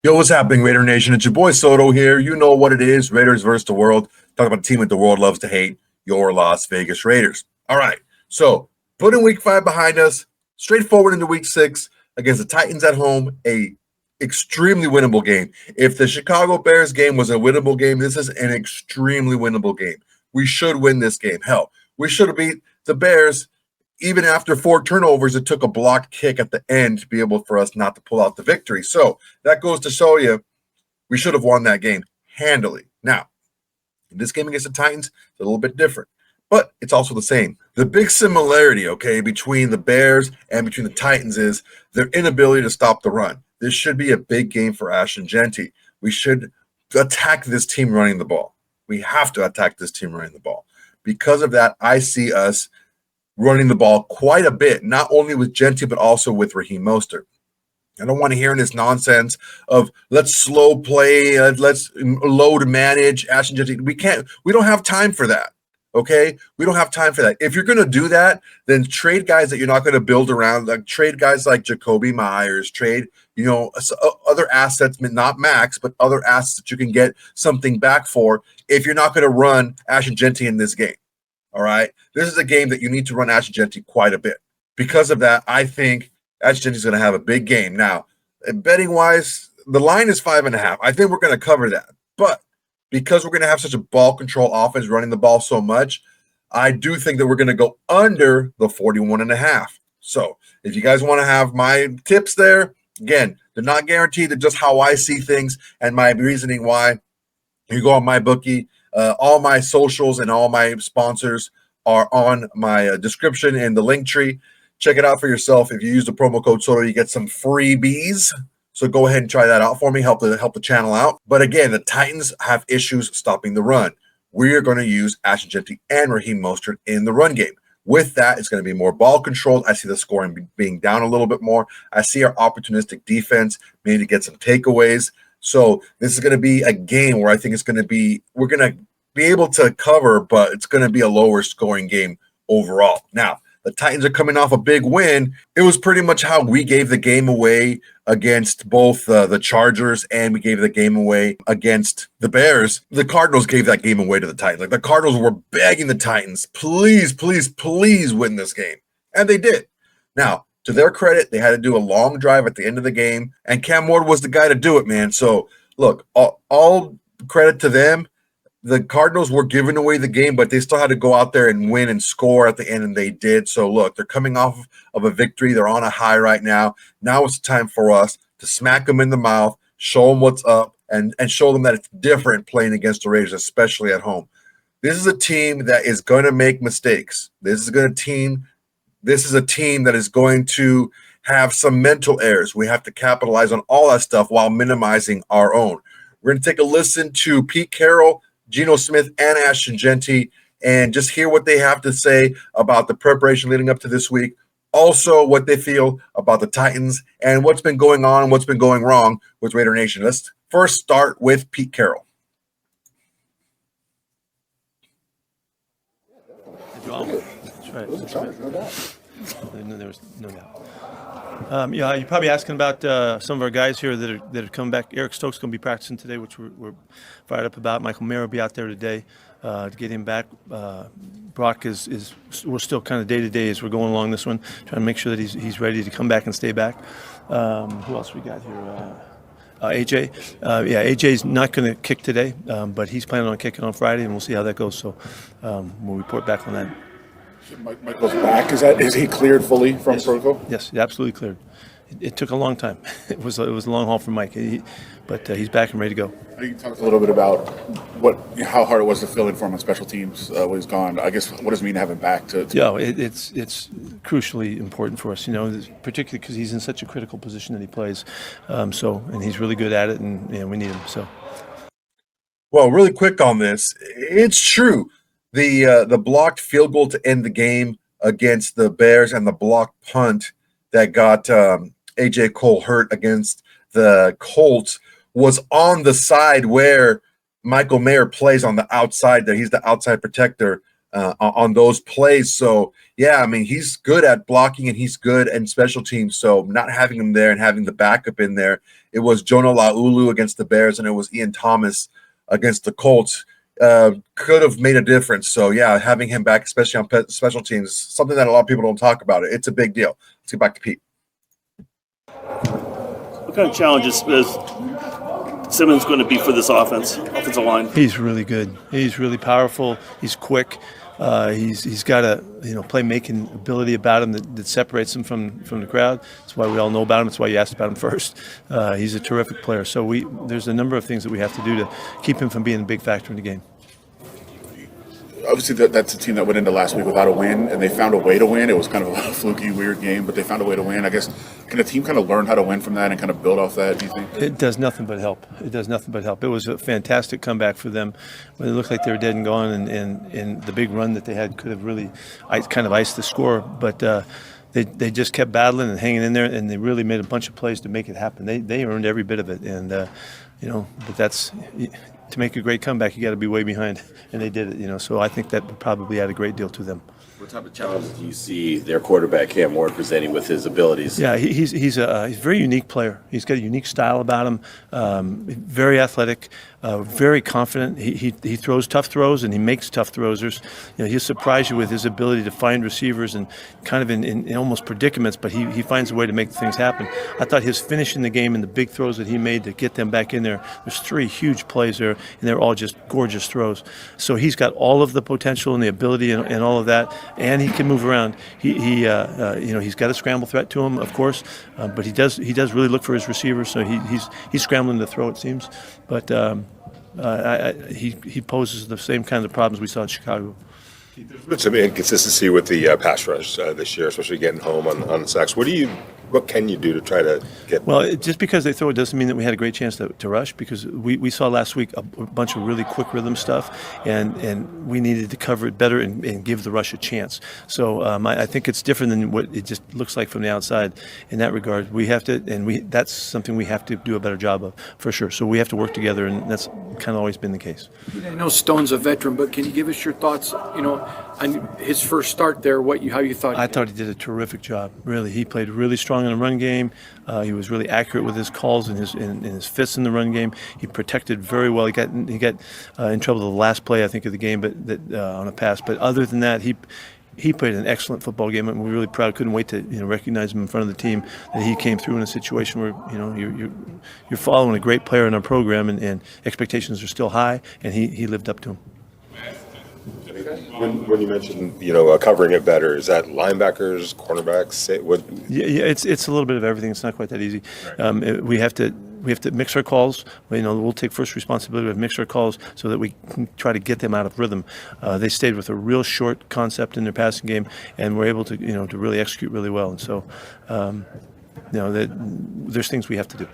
Yo, what's happening, Raider Nation? It's your boy Soto here. You know what it is. Raiders versus the world. Talk about a team that the world loves to hate, your Las Vegas Raiders. All right. So, putting week 5 behind us, straightforward into week 6 against the Titans at home, a extremely winnable game. If the Chicago Bears game was a winnable game, this is an extremely winnable game. We should win this game. Hell, we should have beat the Bears. Even after 4 turnovers, it took a blocked kick at the end to be able for us not to pull out the victory. So that goes to show you we should have won that game handily. Now, in this game against the Titans, it's a little bit different, but it's also the same. The big similarity, okay, between the Bears and between the Titans is their inability to stop the run. This should be a big game for Ashton Genty. We should attack this team running the ball. We have to attack this team running the ball. Because of that, I see us running the ball quite a bit, not only with Genty, but also with Raheem Mostert. I don't want to hear this nonsense of let's slow play, let's load manage Ashton Genty. We don't have time for that. Okay, we don't have time for that. If you're going to do that, then trade guys that you're not going to build around. Like trade guys like Jacoby Myers. Trade, other assets, not maxx, but other assets that you can get something back for. If you're not going to run Ashton Genty in this game. All right. This is a game that you need to run Ashton Genty quite a bit. Because of that, I think Ashton Genty is going to have a big game. Now, betting wise, the line is 5.5. I think we're going to cover that. But because we're going to have such a ball control offense running the ball so much, I do think that we're going to go under the 41.5. So if you guys want to have my tips there, again, they're not guaranteed. They're just how I see things and my reasoning why. You go on my bookie. All my socials and all my sponsors are on my description in the link tree. Check it out for yourself. If you use the promo code SOTO, you get some freebies. So go ahead and try that out for me. Help the channel out. But again, the Titans have issues stopping the run. We're going to use Ashton Genty and Raheem Mostert in the run game. With that, it's going to be more ball controlled. I see the scoring being down a little bit more. I see our opportunistic defense maybe get some takeaways. So this is going to be a game where I think we're going to be able to cover, but it's going to be a lower scoring game overall. Now, the Titans are coming off a big win. It was pretty much how we gave the game away against both the Chargers and we gave the game away against the Bears. The Cardinals gave that game away to the Titans. Like the Cardinals were begging the Titans, please, please, please win this game. And they did. Now, to their credit, they had to do a long drive at the end of the game, and Cam Ward was the guy to do it, man. So, look, all credit to them. The Cardinals were giving away the game, but they still had to go out there and win and score at the end, and they did. So, look, they're coming off of a victory. They're on a high right now. Now it's time for us to smack them in the mouth, show them what's up, and show them that it's different playing against the Raiders, especially at home. This is a team that is going to make mistakes. This is a team that is going to have some mental errors. We have to capitalize on all that stuff while minimizing our own. We're going to take a listen to Pete Carroll, Geno Smith, and Ashton Genty, and just hear what they have to say about the preparation leading up to this week. Also, what they feel about the Titans and what's been going on and what's been going wrong with Raider Nation. Let's first start with Pete Carroll. That's right. That's right. No doubt. There was no doubt. You're probably asking about some of our guys here that are coming back. Eric Stokes going to be practicing today, which we're fired up about. Michael Mayer will be out there today to get him back. Brock is we're still kind of day to day as we're going along this one, trying to make sure that he's ready to come back and stay back. Who else we got here? AJ. AJ's not going to kick today, but he's planning on kicking on Friday, and we'll see how that goes. So we'll report back on that. Michael's back. Is he cleared fully from protocol? Yes, absolutely cleared. It took a long time. It was a long haul for Mike, but he's back and ready to go. You can talk a little bit about how hard it was to fill in for him on special teams when he's gone. I guess what does it mean to have him back? It's crucially important for us, particularly because he's in such a critical position that he plays. And he's really good at it, and we need him. So. Well, really quick on this, it's true. The blocked field goal to end the game against the Bears and the blocked punt that got A.J. Cole hurt against the Colts was on the side where Michael Mayer plays on the outside there. He's the outside protector on those plays. So, yeah, I mean, he's good at blocking and he's good in special teams. So not having him there and having the backup in there it was Jonah Laulu against the Bears, and it was Ian Thomas against the Colts. Could have made a difference. So, yeah, having him back, especially on special teams, something that a lot of people don't talk about. It's a big deal. Let's get back to Pete. What kind of challenges is Simmons going to be for this offensive line? He's really good. He's really powerful. He's quick. He's got a playmaking ability about him that separates him from the crowd. That's why we all know about him. That's why you asked about him first. He's a terrific player. So there's a number of things that we have to do to keep him from being a big factor in the game. Obviously, that's a team that went into last week without a win, and they found a way to win. It was kind of a fluky, weird game, but they found a way to win. I guess, can a team kind of learn how to win from that and kind of build off that, do you think? It does nothing but help. It does nothing but help. It was a fantastic comeback for them. When it looked like they were dead and gone, and the big run that they had could have really kind of iced the score, but they just kept battling and hanging in there, and they really made a bunch of plays to make it happen. They earned every bit of it, and but that's to make a great comeback, you got to be way behind, and they did it. So I think that would probably add a great deal to them. What type of challenges do you see their quarterback Cam Ward presenting with his abilities? Yeah, he's a very unique player. He's got a unique style about him. Very athletic, very confident. He throws tough throws and he makes tough throws. He'll surprise you with his ability to find receivers and kind of in almost predicaments, but he finds a way to make things happen. I thought his finishing the game and the big throws that he made to get them back in there. There's 3 huge plays there, and they're all just gorgeous throws. So he's got all of the potential and the ability and all of that. And he can move around. He's got a scramble threat to him, of course, but he does really look for his receivers. So he's scrambling to throw, it seems, but he poses the same kinds of problems we saw in Chicago. There's been some inconsistency with the pass rush this year, especially getting home on sacks. What can you do to try to get? Well, just because they throw it doesn't mean that we had a great chance to rush, because we saw last week a bunch of really quick rhythm stuff, and we needed to cover it better and give the rush a chance. So I think it's different than what it just looks like from the outside in that regard. We have to, and that's something we have to do a better job of, for sure. So we have to work together, and that's kind of always been the case. I know Stone's a veteran, but can you give us your thoughts, on his first start there, how you thought? I thought he did a terrific job, really. He played really strong in the run game. He was really accurate with his calls and his fits in the run game. He protected very well. He got in trouble the last play, I think, of the game, but on a pass. But other than that, he played an excellent football game, and we're really proud. Couldn't wait to recognize him in front of the team, that he came through in a situation where you're following a great player in our program, and expectations are still high, and he lived up to them. When you mentioned covering it better, is that linebackers, cornerbacks? Yeah, it's a little bit of everything. It's not quite that easy. We have to mix our calls. We'll take first responsibility of mix our calls so that we can try to get them out of rhythm. They stayed with a real short concept in their passing game, and we're able to to really execute really well. And so there's things we have to do.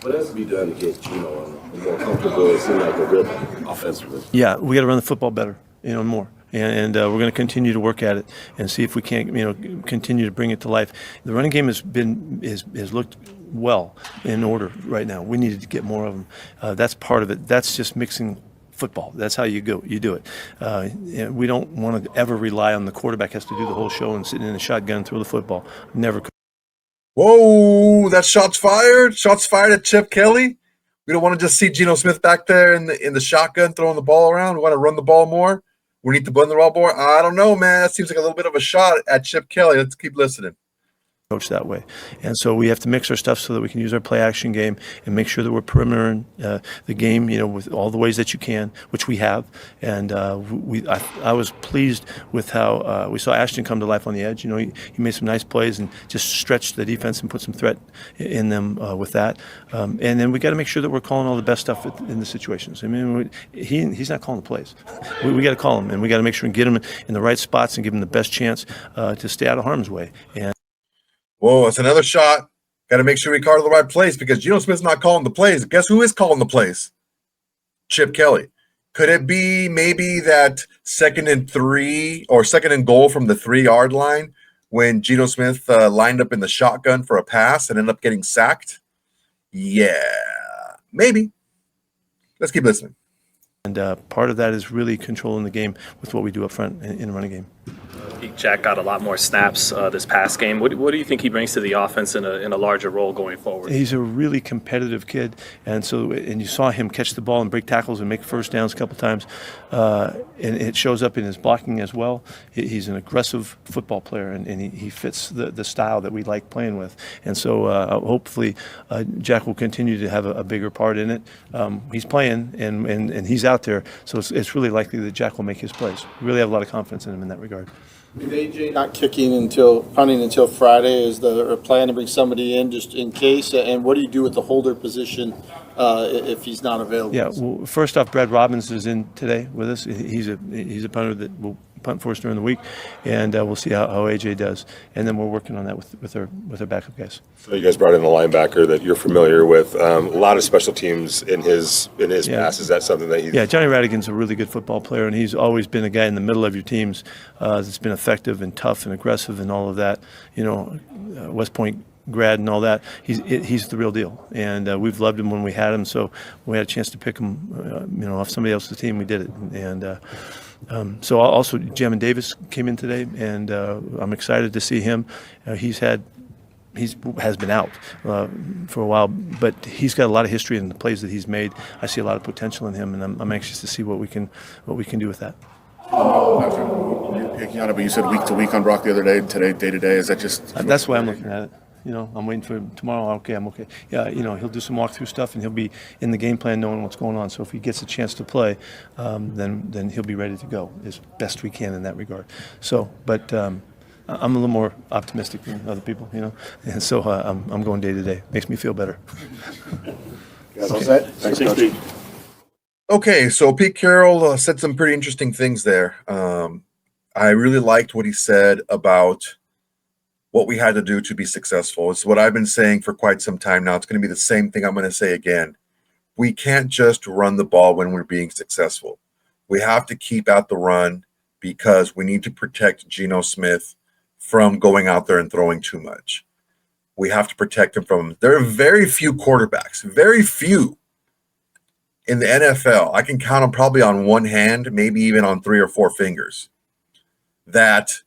What has to be done to get Geno more comfortable and seem like a rhythm offensively? Yeah, we got to run the football better, more. And we're going to continue to work at it and see if we can't, continue to bring it to life. The running game has looked well in order right now. We needed to get more of them. That's part of it. That's just mixing football. That's how you do it. We don't want to ever rely on the quarterback has to do the whole show and sitting in a shotgun and throw the football. Never could. Whoa, that's shots fired. Shots fired at Chip Kelly. We don't want to just see Geno Smith back there in the shotgun throwing the ball around. We want to run the ball more. We need to run the ball more. I don't know, man. That seems like a little bit of a shot at Chip Kelly. Let's keep listening. Coach that way, and so we have to mix our stuff so that we can use our play action game and make sure that we're perimetering the game, with all the ways that you can, which we have. And I was pleased with how we saw Ashton come to life on the edge. He made some nice plays and just stretched the defense and put some threat in them with that. And then we got to make sure that we're calling all the best stuff in the situations. I mean, he's not calling the plays. We got to call him, and we got to make sure and get him in the right spots and give him the best chance to stay out of harm's way. And whoa, it's another shot. Got to make sure we call the right place, because Geno Smith's not calling the plays. Guess who is calling the plays? Chip Kelly. Could it be maybe that 2nd and 3 or 2nd and goal from the 3-yard line when Geno Smith lined up in the shotgun for a pass and ended up getting sacked? Yeah, maybe. Let's keep listening. And part of that is really controlling the game with what we do up front in the running game. like Jack got a lot more snaps this past game. What do you think he brings to the offense in a larger role going forward? He's a really competitive kid, and you saw him catch the ball and break tackles and make first downs a couple times, and it shows up in his blocking as well. He's an aggressive football player, and he fits the style that we like playing with. And so hopefully Jack will continue to have a bigger part in it. He's playing, and he's out there, so it's really likely that Jack will make his plays. We really have a lot of confidence in him in that regard. With AJ not punting until Friday, is the plan to bring somebody in just in case? And what do you do with the holder position if he's not available? Yeah, well, first off, Brad Robbins is in today with us. He's a punter that will punt for us during the week, and we'll see how AJ does. And then we're working on that with our backup guys. So you guys brought in a linebacker that you're familiar with. A lot of special teams in his pass. Is that something that he's? Yeah, Johnny Radigan's a really good football player, and he's always been a guy in the middle of your teams that's been effective and tough and aggressive and all of that. West Point grad and all that. He's the real deal, and we've loved him when we had him. So when we had a chance to pick him, off somebody else's team, we did it. And so also Jamin Davis came in today, and I'm excited to see him. He has been out for a while, but he's got a lot of history in the plays that he's made. I see a lot of potential in him, and I'm anxious to see what we can do with that. You're picking on it, but you said week to week on Brock the other day. Today, day to day, is that just? That's why I'm looking at it. I'm waiting for him tomorrow. Okay, I'm okay. Yeah, he'll do some walkthrough stuff, and he'll be in the game plan knowing what's going on. So if he gets a chance to play, then he'll be ready to go as best we can in that regard. So, but I'm a little more optimistic than other people, and so I'm going day to day. Makes me feel better. Thanks, Coach. Okay, so Pete Carroll said some pretty interesting things there. I really liked what he said about what we had to do to be successful. It's what I've been saying for quite some time now. It's going to be the same thing I'm going to say again. We can't just run the ball when we're being successful. We have to keep out the run because we need to protect Geno Smith from going out there and throwing too much. We have to protect him from. There are very few quarterbacks, very few in the NFL. I can count them probably on one hand, maybe even on 3 or 4 fingers, that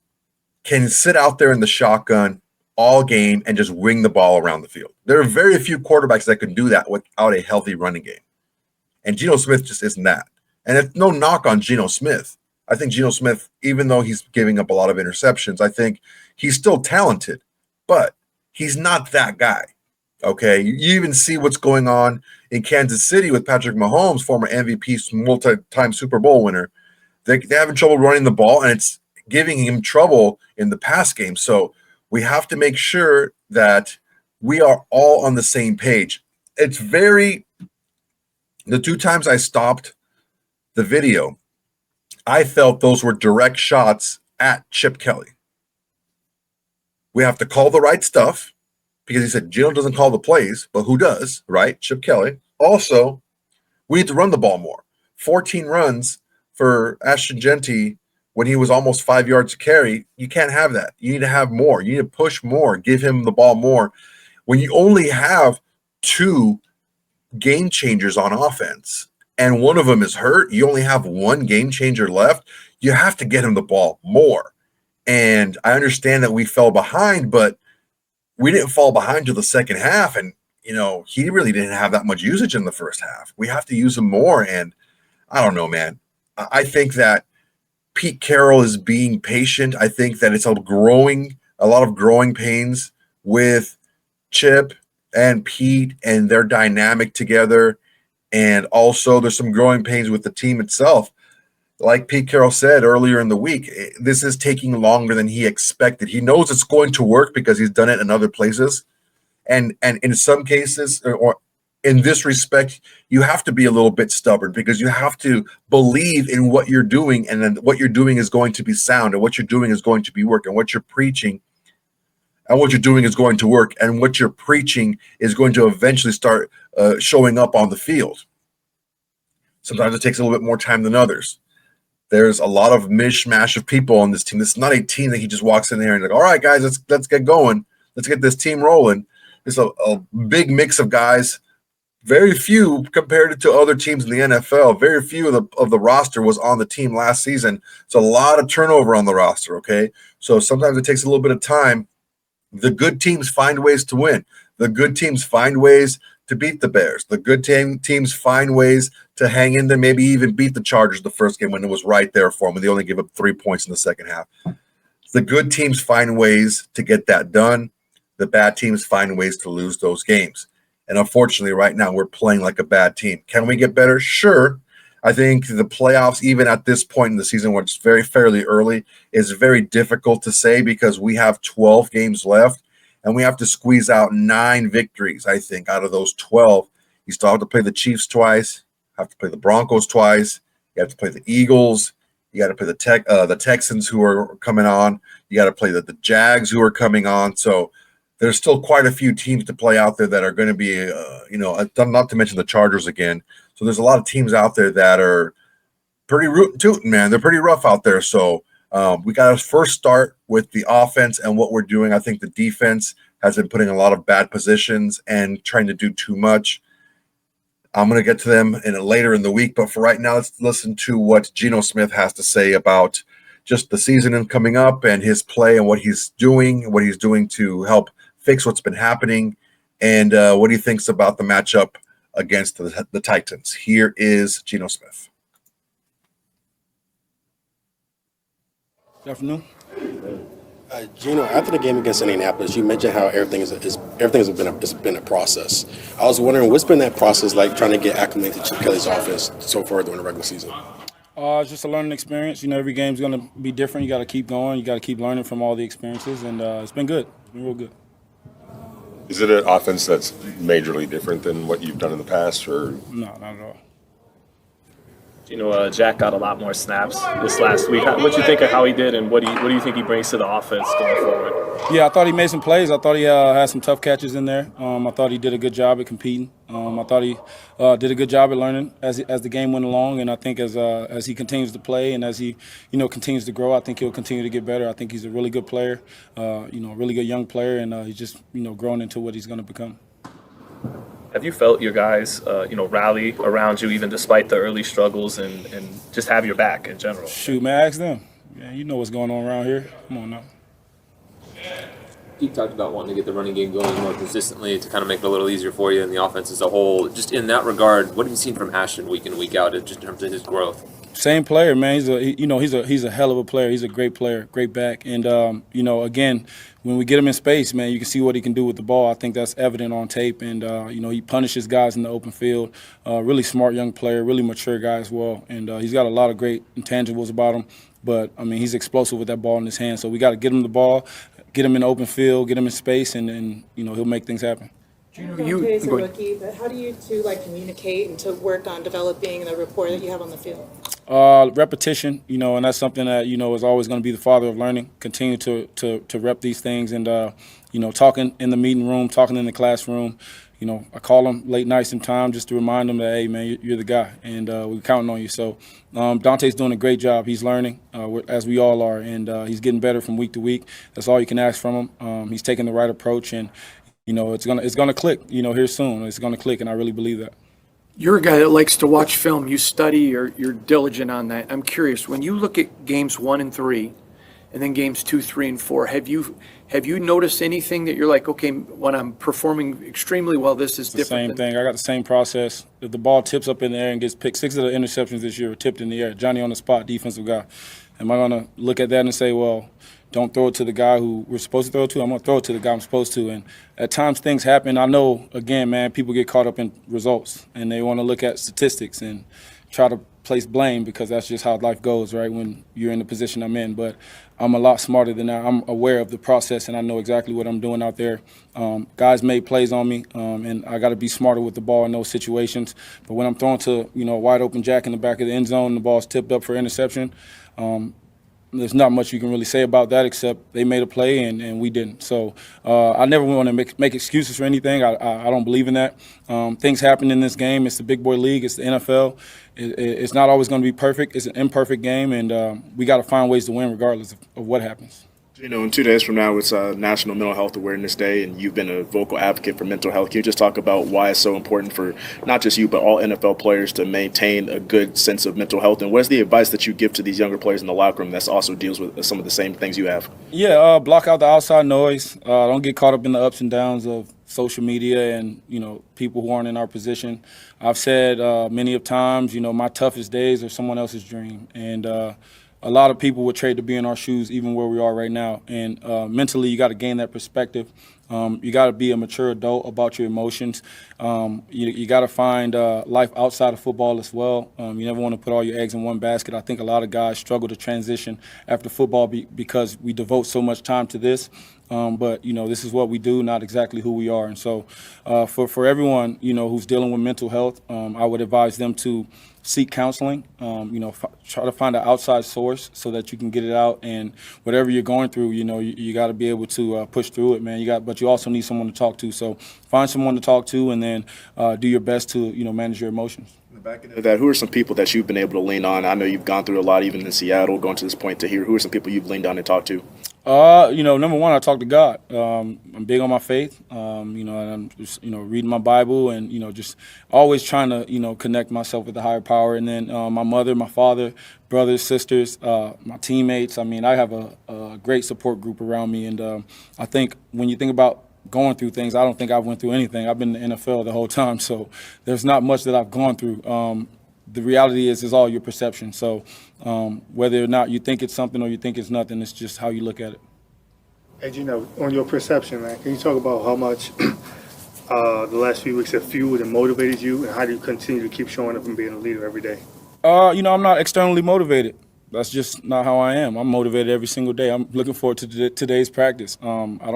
can sit out there in the shotgun all game and just wing the ball around the field. There are very few quarterbacks that can do that without a healthy running game. And Geno Smith just isn't that. And it's no knock on Geno Smith. I think Geno Smith, even though he's giving up a lot of interceptions, I think he's still talented, but he's not that guy. Okay, you even see what's going on in Kansas City with Patrick Mahomes, former MVP, multi-time Super Bowl winner. They're having trouble running the ball, and it's giving him trouble in the pass game. So we have to make sure that we are all on the same page. The 2 times I stopped the video, I felt those were direct shots at Chip Kelly. We have to call the right stuff because he said Geno doesn't call the plays, but who does, right? Chip Kelly. Also, we need to run the ball more. 14 runs for Ashton Genty when he was almost 5 yards to carry. You can't have that. You need to have more. You need to push more, give him the ball more. When you only have 2 game changers on offense and one of them is hurt, you only have 1 game changer left, you have to get him the ball more. And I understand that we fell behind, but we didn't fall behind till the second half. And, he really didn't have that much usage in the first half. We have to use him more. And I don't know, man. I think that Pete Carroll is being patient. I think that it's a lot of growing pains with Chip and Pete and their dynamic together. And also there's some growing pains with the team itself. Like Pete Carroll said earlier in the week, this is taking longer than he expected. He knows it's going to work because he's done it in other places. And in some cases, or in this respect, you have to be a little bit stubborn because you have to believe in what you're doing, and then what you're doing is going to be sound, and what you're doing is going to be work, and what you're preaching and what you're doing is going to work, and what you're preaching is going to eventually start showing up on the field. Sometimes it takes a little bit more time than others. There's a lot of mishmash of people on this team. This is not a team that he just walks in there and like, all right, guys, let's get going. Let's get this team rolling. It's a big mix of guys very few compared it to other teams in the NFL. Very few of the roster was on the team last season. It's a lot of turnover on the roster, okay? So sometimes it takes a little bit of time. The good teams find ways to win. The good teams find ways to beat the Bears. The good teams find ways to hang in there, maybe even beat the Chargers the first game when it was right there for them, and they only gave up 3 points in the second half. The good teams find ways to get that done. The bad teams find ways to lose those games. And unfortunately, right now, we're playing like a bad team. Can we get better? Sure. I think the playoffs, even at this point in the season where it's fairly early, is very difficult to say because we have 12 games left and we have to squeeze out 9 victories, I think, out of those 12. You still have to play the Chiefs twice, have to play the Broncos twice, you have to play the Eagles, you got to play the Texans who are coming on, you got to play the Jags who are coming on. So there's still quite a few teams to play out there that are going to be, not to mention the Chargers again. So there's a lot of teams out there that are pretty rootin' tootin', man. They're pretty rough out there. So we got to first start with the offense and what we're doing. I think the defense has been putting a lot of bad positions and trying to do too much. I'm going to get to them later in the week. But for right now, let's listen to what Geno Smith has to say about just the season coming up and his play and what he's doing to help fix what's been happening, and what he thinks about the matchup against the Titans. Here is Geno Smith. Good afternoon. Geno, after the game against Indianapolis, you mentioned how everything has been a process. I was wondering, what's been that process like trying to get acclimated to Kelly's offense so far during the regular season? It's just a learning experience. Every game's going to be different. You got to keep going. You got to keep learning from all the experiences, and it's been good. It's been real good. Is it an offense that's majorly different than what you've done in the past, or? No, not at all. Jack got a lot more snaps this last week. What do you think of how he did, and what do you think he brings to the offense going forward? Yeah, I thought he made some plays. I thought he had some tough catches in there. I thought he did a good job at competing. I thought he did a good job at learning as the game went along. And I think as he continues to play and as he continues to grow, I think he'll continue to get better. I think he's a really good player, a really good young player, and he's just growing into what he's going to become. Have you felt your guys, rally around you even despite the early struggles and just have your back in general? Shoot, man, ask them. Yeah, you know what's going on around here. Come on now. You talked about wanting to get the running game going more consistently to kind of make it a little easier for you in the offense as a whole. Just in that regard, what have you seen from Ashton week in, week out, just in terms of his growth? Same player, man. He's a hell of a player. He's a great player, great back. And again, when we get him in space, man, you can see what he can do with the ball. I think that's evident on tape. And he punishes guys in the open field. Really smart young player, really mature guy as well. And he's got a lot of great intangibles about him. But he's explosive with that ball in his hand. So we got to get him the ball, get him in the open field, get him in space, and he'll make things happen. Dante's a rookie, but how do you two communicate and to work on developing the rapport that you have on the field? Repetition, and that's something that is always going to be the father of learning. Continue to rep these things, and talking in the meeting room, talking in the classroom. I call them late nights sometimes just to remind them that, hey, man, you're the guy, and we're counting on you. So Dante's doing a great job. He's learning, as we all are, and he's getting better from week to week. That's all you can ask from him. He's taking the right approach, and it's gonna click. Here soon, it's gonna click, and I really believe that. You're a guy that likes to watch film. You study. You're diligent on that. I'm curious, when you look at games 1 and 3, and then games 2, 3, and 4, have you noticed anything that you're like, okay, when I'm performing extremely well, this is different? Same thing. I got the same process. If the ball tips up in the air and gets picked, 6 of the interceptions this year were tipped in the air. Johnny on the spot, defensive guy. Am I gonna look at that and say, well, don't throw it to the guy who we're supposed to throw it to? I'm going to throw it to the guy I'm supposed to. And at times things happen. I know, again, man, people get caught up in results, and they want to look at statistics and try to place blame because that's just how life goes, right, when you're in the position I'm in. But I'm a lot smarter than that. I'm aware of the process, and I know exactly what I'm doing out there. Guys made plays on me, and I got to be smarter with the ball in those situations. But when I'm throwing to, a wide-open Jack in the back of the end zone and the ball's tipped up for interception, there's not much you can really say about that except they made a play and we didn't. So I never want to make excuses for anything. I don't believe in that. Things happen in this game. It's the big boy league. It's the NFL. It's not always going to be perfect. It's an imperfect game, and we got to find ways to win regardless of what happens. You know, in 2 days from now, it's National Mental Health Awareness Day, and you've been a vocal advocate for mental health. Can you just talk about why it's so important for not just you, but all NFL players to maintain a good sense of mental health? And what is the advice that you give to these younger players in the locker room that also deals with some of the same things you have? Yeah, block out the outside noise. Don't get caught up in the ups and downs of social media and, people who aren't in our position. I've said many of times, my toughest days are someone else's dream. And a lot of people would trade to be in our shoes, even where we are right now. And mentally, you got to gain that perspective. You got to be a mature adult about your emotions. You got to find life outside of football as well. You never want to put all your eggs in one basket. I think a lot of guys struggle to transition after football because we devote so much time to this. But this is what we do, not exactly who we are. And so for everyone, who's dealing with mental health, I would advise them to seek counseling, try to find an outside source so that you can get it out. And whatever you're going through, you got to be able to push through it, man. But you also need someone to talk to. So find someone to talk to, and then do your best to, manage your emotions. Back into that, who are some people that you've been able to lean on? I know you've gone through a lot, even in Seattle, going to this point to here. Who are some people you've leaned on and talked to? Number one, I talk to God. I'm big on my faith, and I'm just, reading my Bible and, just always trying to, connect myself with the higher power. And then my mother, my father, brothers, sisters, my teammates. I mean, I have a great support group around me. And I think when you think about going through things, I don't think I've went through anything. I've been in the NFL the whole time, so there's not much that I've gone through. The reality is all your perception. So whether or not you think it's something or you think it's nothing, it's just how you look at it. Hey, Geno, on your perception, man, can you talk about how much the last few weeks have fueled and motivated you, and how do you continue to keep showing up and being a leader every day? I'm not externally motivated. That's just not how I am. I'm motivated every single day. I'm looking forward to today's practice. I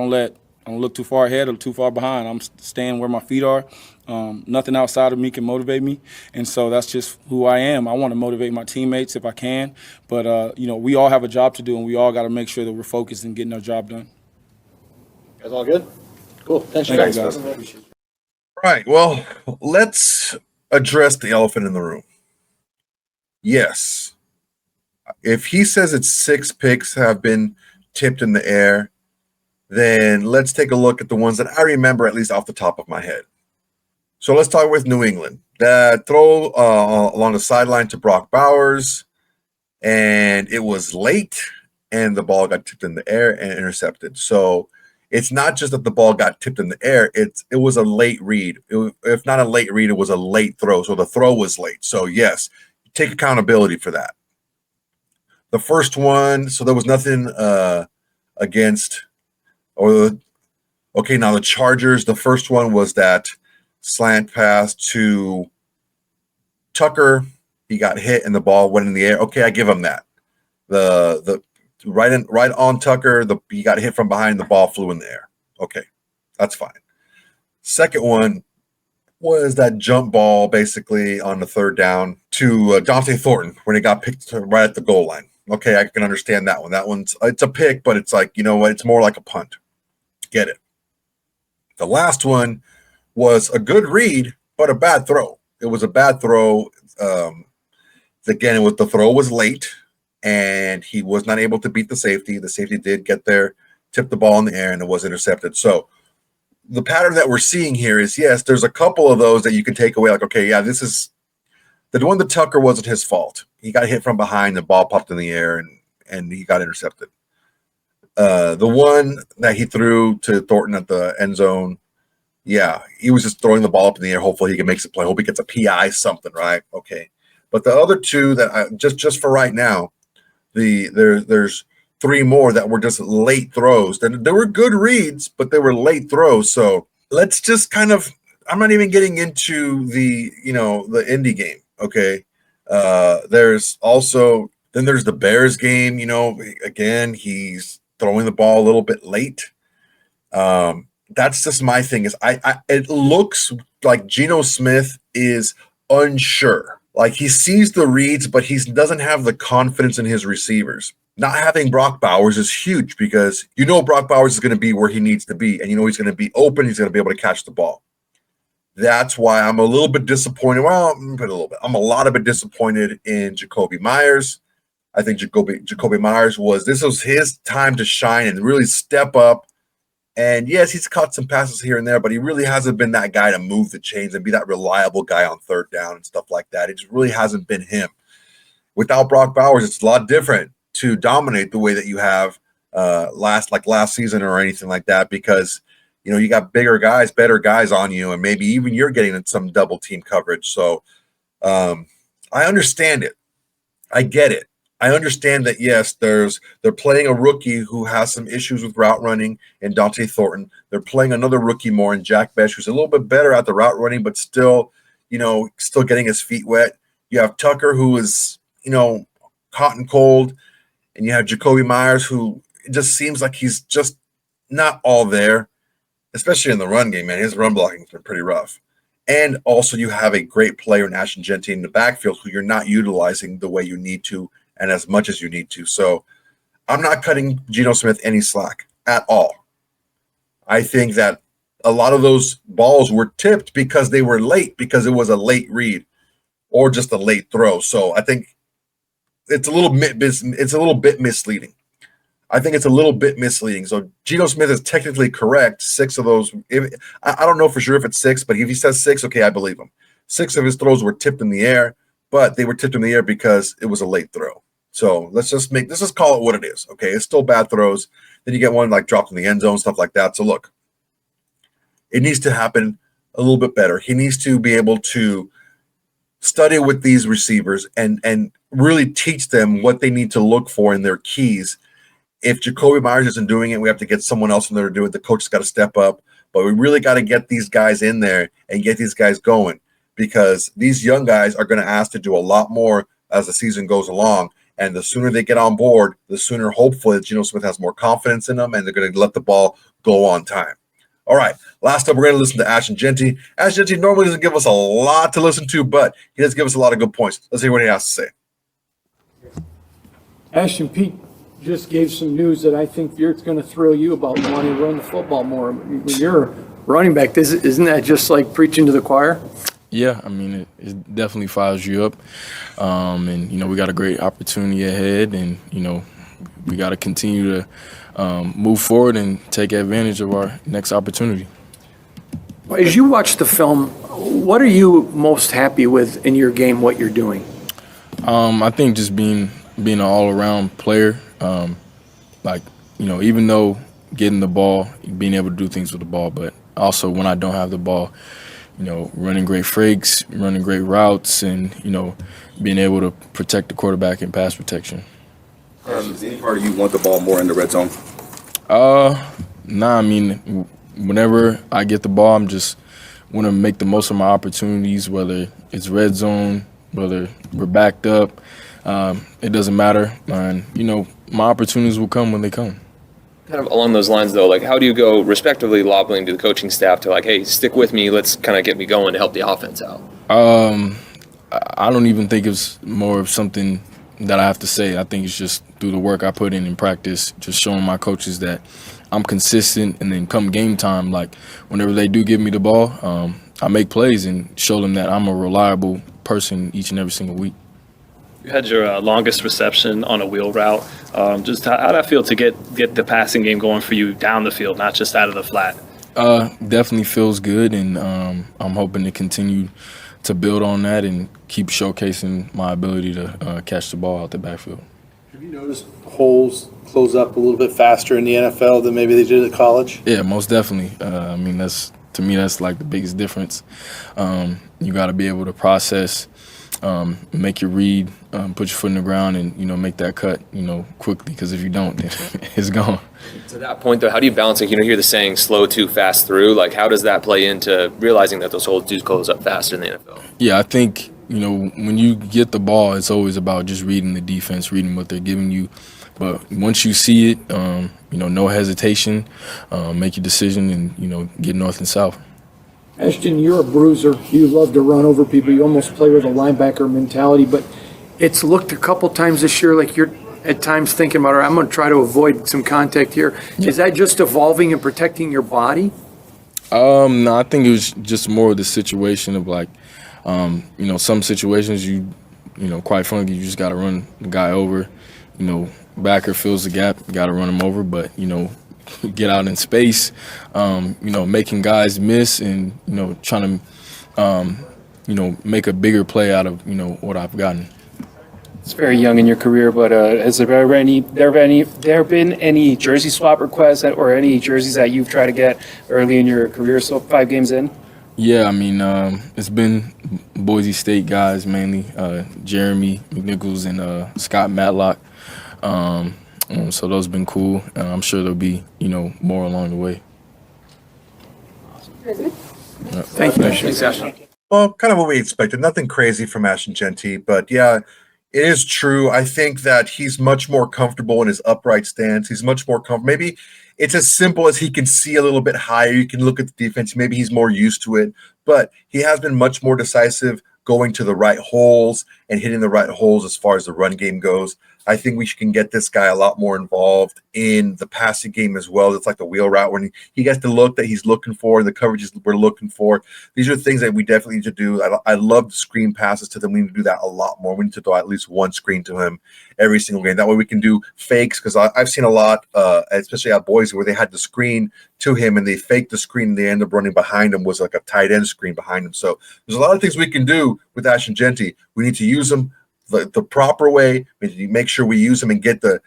don't look too far ahead or too far behind. I'm staying where my feet are. Nothing outside of me can motivate me. And so that's just who I am. I want to motivate my teammates if I can. But, we all have a job to do, and we all got to make sure that we're focused and getting our job done. Guys all good? Cool. Thanks, Thank guys. you, guys. Right. Well, let's address the elephant in the room. Yes. If he says it's 6 picks have been tipped in the air, then let's take a look at the ones that I remember, at least off the top of my head. So let's talk with New England. That throw along the sideline to Brock Bowers, and it was late, and the ball got tipped in the air and intercepted. So it's not just that the ball got tipped in the air. It was a late read. If not a late read, it was a late throw. So the throw was late. So, yes, take accountability for that. The first one, so there was nothing against – okay, now the Chargers, the first one was that slant pass to Tucker. He got hit and the ball went in the air. Okay, I give him that. The right on Tucker, he got hit from behind, the ball flew in the air. Okay, that's fine. Second one was that jump ball basically on the third down to Dante Thornton when he got picked right at the goal line. Okay, I can understand that one. That one's it's a pick, but it's like, you know what? It's more like a punt. Get it. The last one was a good read, but a bad throw. It was a bad throw. Again, the throw was late, and he was not able to beat the safety. The safety did get there, tipped the ball in the air, and it was intercepted. So the pattern that we're seeing here is, yes, there's a couple of those that you can take away. Like, okay, yeah, this is the one that Tucker wasn't his fault. He got hit from behind, the ball popped in the air, and he got intercepted. The one that he threw to Thornton at the end zone, yeah, he was just throwing the ball up in the air. Hopefully he can make a play. Hope he gets a PI, something, right? Okay. But the other two that I just for right now, there's 3 more that were just late throws. They were good reads, but they were late throws. So let's just kind of, I'm not even getting into the Indy game. Okay. There's the Bears game, again, he's throwing the ball a little bit late. That's just my thing is it looks like Geno Smith is unsure. Like he sees the reads, but he doesn't have the confidence in his receivers. Not having Brock Bowers is huge because Brock Bowers is going to be where he needs to be, and he's going to be open. He's going to be able to catch the ball. That's why I'm a little bit disappointed. Well, I'm a lot of bit disappointed in Jacoby Myers. I think Jacoby Myers this was his time to shine and really step up. And yes, he's caught some passes here and there, but he really hasn't been that guy to move the chains and be that reliable guy on third down and stuff like that. It just really hasn't been him. Without Brock Bowers, it's a lot different to dominate the way that you have last season or anything like that, because you got bigger guys, better guys on you, and maybe even you're getting some double team coverage. So I understand it. I get it. I understand that, yes, they're playing a rookie who has some issues with route running in Dante Thornton. They're playing another rookie more in Jack Besh, who's a little bit better at the route running, but still getting his feet wet. You have Tucker, who is, hot and cold, and you have Jacoby Myers, who it just seems like he's just not all there, especially in the run game, man. His run blocking has been pretty rough. And also you have a great player in Ashton Genty in the backfield who you're not utilizing the way you need to and as much as you need to. So I'm not cutting Geno Smith any slack at all. I think that a lot of those balls were tipped because they were late, because it was a late read or just a late throw. So I think it's a little bit misleading. I think it's a little bit misleading. So Geno Smith is technically correct. 6 of those, I don't know for sure if it's 6, but if he says 6, okay, I believe him. 6 of his throws were tipped in the air, but they were tipped in the air because it was a late throw. So let's just call it what it is. Okay, it's still bad throws. Then you get one like dropped in the end zone, stuff like that. So look, it needs to happen a little bit better. He needs to be able to study with these receivers and really teach them what they need to look for in their keys. If Jacoby Myers isn't doing it, we have to get someone else in there to do it. The coach has got to step up. But we really got to get these guys in there and get these guys going, because these young guys are going to ask to do a lot more as the season goes along. And the sooner they get on board, the sooner hopefully Geno Smith has more confidence in them and they're going to let the ball go on time. All right, last up, we're going to listen to Ashton Genty. Ashton Genty normally doesn't give us a lot to listen to, but he does give us a lot of good points. Let's hear what he has to say. Ashton, Pete just gave some news that I think it's going to thrill you about wanting to run the football more. When you're a running back, isn't that just like preaching to the choir? Yeah, I mean, it definitely fires you up. And, we got a great opportunity ahead, and, we got to continue to move forward and take advantage of our next opportunity. As you watch the film, what are you most happy with in your game, what you're doing? I think just being an all-around player, even though getting the ball, being able to do things with the ball, but also when I don't have the ball, running great fakes, running great routes, and, being able to protect the quarterback in pass protection. Is any part of you want the ball more in the red zone? Nah, I mean, whenever I get the ball, I'm just want to make the most of my opportunities, whether it's red zone, whether we're backed up. It doesn't matter. And, my opportunities will come when they come. Kind of along those lines, though, how do you go respectively lobbying to the coaching staff to hey, stick with me, let's kind of get me going to help the offense out? I don't even think it's more of something that I have to say. I think it's just through the work I put in practice, just showing my coaches that I'm consistent, and then come game time, whenever they do give me the ball, I make plays and show them that I'm a reliable person each and every single week. You had your longest reception on a wheel route. Just how did that feel to get the passing game going for you down the field, not just out of the flat? Definitely feels good, and I'm hoping to continue to build on that and keep showcasing my ability to catch the ball out the backfield. Have you noticed holes close up a little bit faster in the NFL than maybe they did at college? Yeah, most definitely. I mean, to me, that's the biggest difference. You got to be able to process, make your read, put your foot in the ground, and make that cut quickly, because if you don't, then it's gone. To that point, though, how do you balance it? You hear the saying slow to fast through. How does that play into realizing that those holes do close up faster in the NFL? Yeah, I think when you get the ball, it's always about just reading the defense, reading what they're giving you. But once you see it, no hesitation, make your decision, and get north and south. Ashton, you're a bruiser. You love to run over people. You almost play with a linebacker mentality, but it's looked a couple times this year like you're at times thinking about, I'm going to try to avoid some contact here. Yeah. Is that just evolving and protecting your body? No, I think it was just more of the situation of some situations you quite frankly, you just got to run the guy over. Backer fills the gap, you got to run him over, but, get out in space, making guys miss and, trying to, make a bigger play out of, what I've gotten. It's very young in your career, but has there been any jersey swap requests or any jerseys that you've tried to get early in your career, so 5 games in? Yeah, I mean, it's been Boise State guys mainly, Jeremy McNichols and Scott Matlock. So those have been cool. I'm sure there'll be, more along the way. Thank you. Thanks, Ashton. Well, kind of what we expected. Nothing crazy from Ashton Genty, but yeah, it is true. I think that he's much more comfortable in his upright stance. He's much more comfortable. Maybe it's as simple as he can see a little bit higher. You can look at the defense. Maybe he's more used to it, but he has been much more decisive going to the right holes and hitting the right holes as far as the run game goes. I think we can get this guy a lot more involved in the passing game as well. It's like the wheel route when he gets the look that he's looking for, the coverages we're looking for. These are things that we definitely need to do. I love the screen passes to them. We need to do that a lot more. We need to throw at least one screen to him every single game. That way we can do fakes, because I've seen a lot, especially at Boise, where they had the screen to him and they faked the screen and they end up running behind him, was like a tight end screen behind him. So there's a lot of things we can do with Ashton Genty. We need to use them the proper way. We need to make sure we use them and get the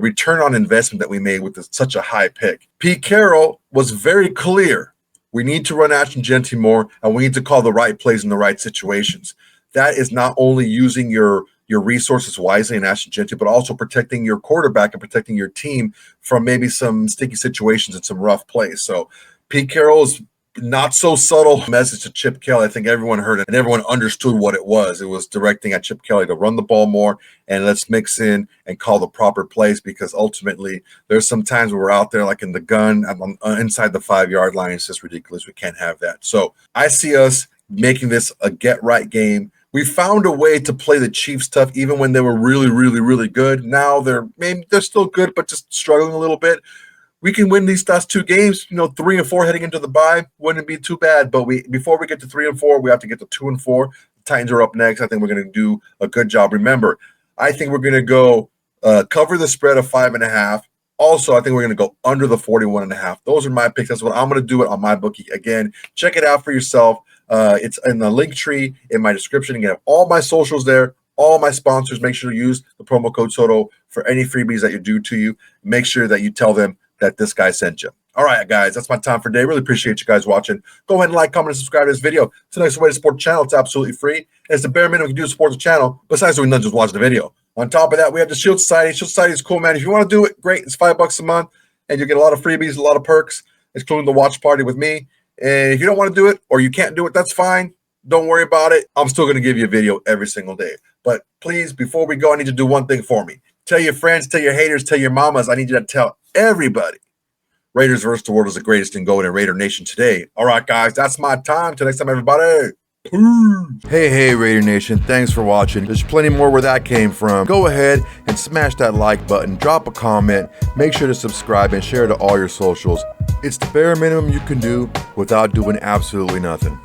return on investment that we made with such a high pick. Pete Carroll was very clear. We need to run Ashton Genty more, and we need to call the right plays in the right situations. That is not only using your resources wisely in Ashton Genty, but also protecting your quarterback and protecting your team from maybe some sticky situations and some rough plays. So Pete Carroll's not so subtle message to Chip Kelly. I think everyone heard it and everyone understood what it was. It was directing at Chip Kelly to run the ball more and let's mix in and call the proper plays, because ultimately there's some times where we're out there like in the gun inside the 5-yard line. It's just ridiculous. We can't have that. So I see us making this a get right game. We found a way to play the Chiefs tough even when they were really, really, really good. Now they're still good, but just struggling a little bit. We can win these last 2 games, 3 and 4 heading into the bye. Wouldn't be too bad. But before we get to 3 and 4, we have to get to 2 and 4. The Titans are up next. I think we're going to do a good job. Remember, I think we're going to go cover the spread of 5.5. Also, I think we're going to go under the 41.5. Those are my picks. That's what I'm going to do it on my bookie. Again, check it out for yourself. It's in the link tree in my description. You have all my socials there. All my sponsors. Make sure to use the promo code SOTO for any freebies that you do to you. Make sure that you tell them that this guy sent you. All right, guys, that's my time for today. Really appreciate you guys watching. Go ahead and like, comment, and subscribe to this video. It's a nice way to support the channel. It's absolutely free. And it's the bare minimum you can do to support the channel, besides doing nothing, just watch the video. On top of that, we have the Shield Society. Shield Society is cool, man. If you want to do it, great. It's $5 a month, and you get a lot of freebies, a lot of perks, including the watch party with me. And if you don't want to do it or you can't do it, that's fine. Don't worry about it. I'm still going to give you a video every single day. But please, before we go, I need you to do one thing for me. Tell your friends, tell your haters, tell your mamas. I need you to tell everybody Raiders versus the World is the greatest in going in Raider Nation today. All right, guys, that's my time. Till next time, everybody. Hey, Raider Nation. Thanks for watching. There's plenty more where that came from. Go ahead and smash that like button. Drop a comment. Make sure to subscribe and share to all your socials. It's the bare minimum you can do without doing absolutely nothing.